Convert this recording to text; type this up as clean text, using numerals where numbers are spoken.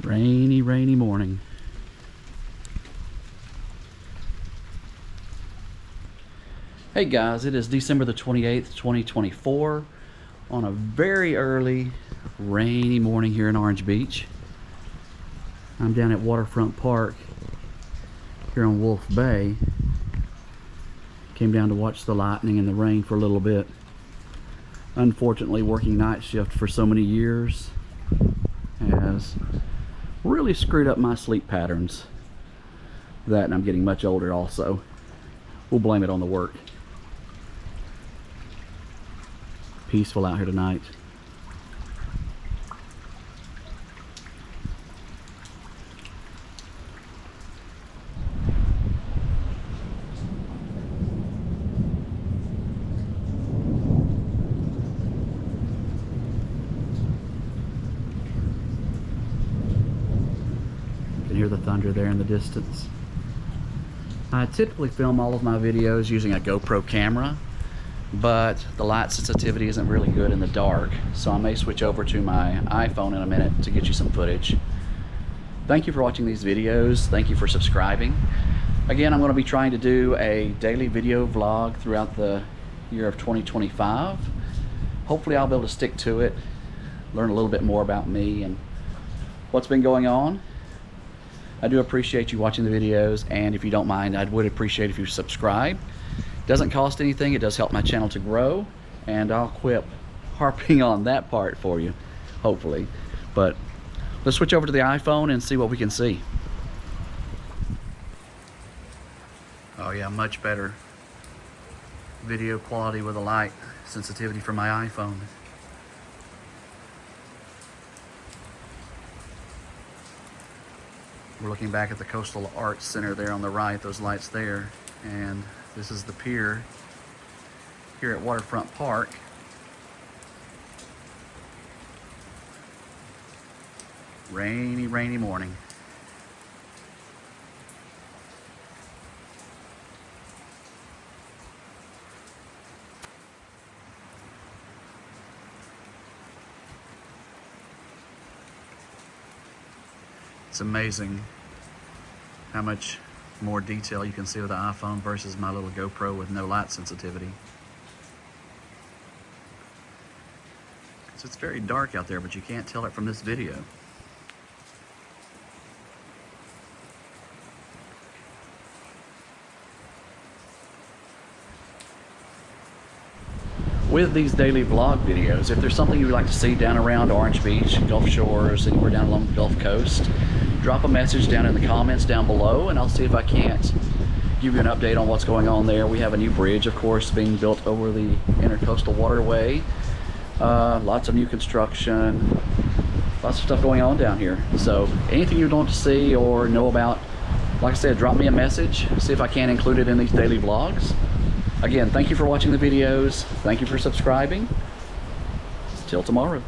Rainy morning. Hey guys, it is December the 28th, 2024 on a very early rainy morning here in Orange Beach. I'm down at Waterfront Park here on Wolf Bay. Came down to watch the lightning and the rain for a little bit. Unfortunately, working night shift for so many years has really screwed up my sleep patterns. That, and I'm getting much older also. We'll blame it on the work. Peaceful out here tonight. You can hear the thunder there in the distance. I typically film all of my videos using a GoPro camera, but the light sensitivity isn't really good in the dark, so I may switch over to my iPhone in a minute to get you some footage. Thank you for watching these videos. Thank you for subscribing. Again, I'm going to be trying to do a daily video vlog throughout the year of 2025. Hopefully I'll be able to stick to it, learn a little bit more about me and what's been going on. I do appreciate you watching the videos, and if you don't mind, I would appreciate if you subscribe. Doesn't cost anything, it does help my channel to grow, and I'll quit harping on that part for you, hopefully. But let's switch over to the iPhone and see what we can see. Oh yeah, much better video quality with the light sensitivity for my iPhone. We're looking back at the Coastal Arts Center there on the right, those lights there, and this is the pier here at Waterfront Park. Rainy morning. It's amazing how much more detail you can see with the iPhone versus my little GoPro with no light sensitivity. So it's very dark out there, but you can't tell it from this video. With these daily vlog videos, if there's something you would like to see down around Orange Beach, Gulf Shores, anywhere down along the Gulf Coast, drop a message down in the comments down below, and I'll see if I can't give you an update on what's going on there. We have a new bridge, of course, being built over the Intercoastal Waterway. Lots of new construction, lots of stuff going on down here. So anything you want to see or know about, like I said, drop me a message, see if I can include it in these daily vlogs. Again, thank you for watching the videos. Thank you for subscribing. Till tomorrow.